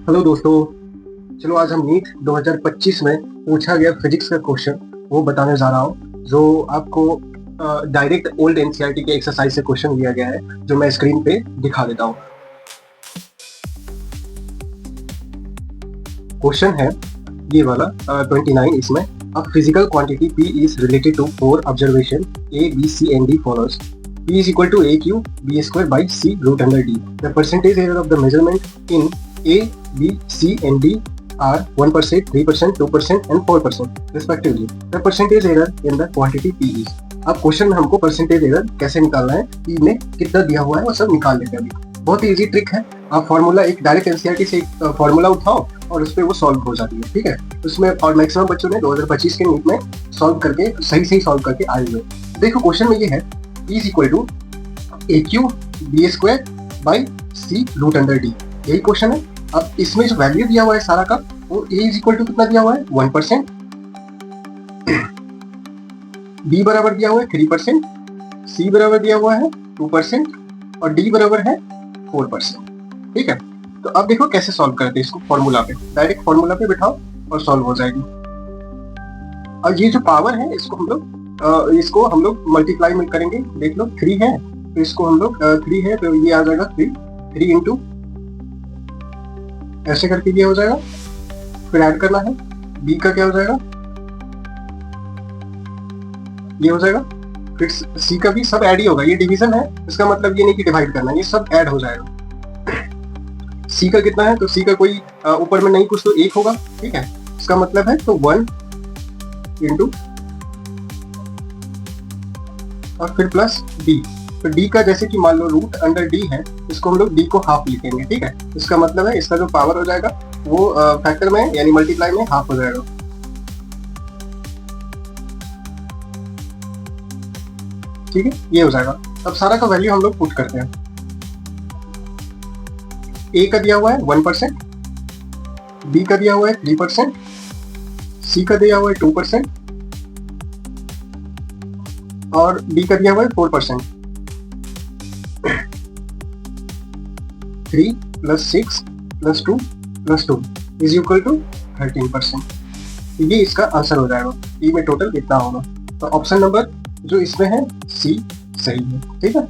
Hello दोस्तों। चलो आज हम नीट 2025 में पूछा गया फिजिक्स का क्वेश्चन वो बताने जा रहा हूँ, जो आपको डायरेक्ट ओल्ड एनसीईआरटी के एक्सरसाइज से क्वेश्चन दिया गया है, जो मैं स्क्रीन पे दिखा देता हूँ। क्वेश्चन है ये वाला 29 इसमें। A physical quantity P is related to 4 observation A, B, C and D follows. P is equal to AQ B square by C root under D. The percentage error of the measurement in A, B, C and D are 1%, 3%, 2% and 4% respectively. The percentage error in the quantity P is. अब question में हमको percentage error कैसे निकालना है, P में कितना दिया हुआ है वो सब निकाल लेते हैं अभी। बहुत ही इजी ट्रिक है। आप फॉर्मूला एक डायरेक्ट एनसीईआरटी से एक फॉर्मूला उठाओ और उस पर वो सॉल्व हो जाती है, ठीक है। उसमें और मैक्सिमम बच्चों ने 2025 के नीट में सॉल्व करके सही सॉल्व करके आए हुए। देखो क्वेश्चन में ये है E is equal to AQ B square by C root under D, यही क्वेश्चन है। अब इसमें जो वैल्यू दिया हुआ है सारा का, वो A इज इक्वल टू कितना दिया हुआ है 1%, B बराबर दिया हुआ है 3%, C बराबर दिया हुआ है 2% और D बराबर है 4%, ठीक है। तो अब देखो कैसे सॉल्व करते हैं इसको। फॉर्मूला पे डायरेक्ट फॉर्मूला पे बिठाओ और सॉल्व हो जाएगी। और ये जो पावर है इसको हम लोग मल्टीप्लाई में करेंगे। देख लो 3 है तो इसको हम लोग 3 है तो ये आ जाएगा 3 इंटू ऐसे करके ये हो जाएगा। फिर ऐड करना है, बी का क्या हो जाएगा, ये हो जाएगा। फिर सी का भी सब ऐड ही होगा, ये डिवीजन है, इसका मतलब ये नहीं कि डिवाइड करना है, ये सब ऐड हो जाएगा। सी का कितना है तो सी का कोई ऊपर में नहीं, कुछ तो 1 होगा, ठीक है। इसका मतलब है तो 1 इंटू और फिर प्लस डी। तो डी का जैसे कि मान लो रूट अंडर डी है, इसको हम लोग डी को हाफ लिखेंगे, ठीक है। इसका मतलब है इसका जो पावर हो जाएगा वो फैक्टर में यानी मल्टीप्लाई में हाफ हो जाएगा, ठीक है। ये हो जाएगा। अब सारा का वैल्यू हम लोग पुट करते हैं। ए का दिया हुआ है 1%, बी का दिया हुआ है 3%, सी का दिया हुआ है 2% और डी का दिया हुआ है 4%। 3 + 6 + 2 + 2 इज इक्वल टू 13%। ये इसका आंसर हो जाएगा। ई में टोटल कितना होगा, तो ऑप्शन नंबर जो इसमें है सी सही है, ठीक है।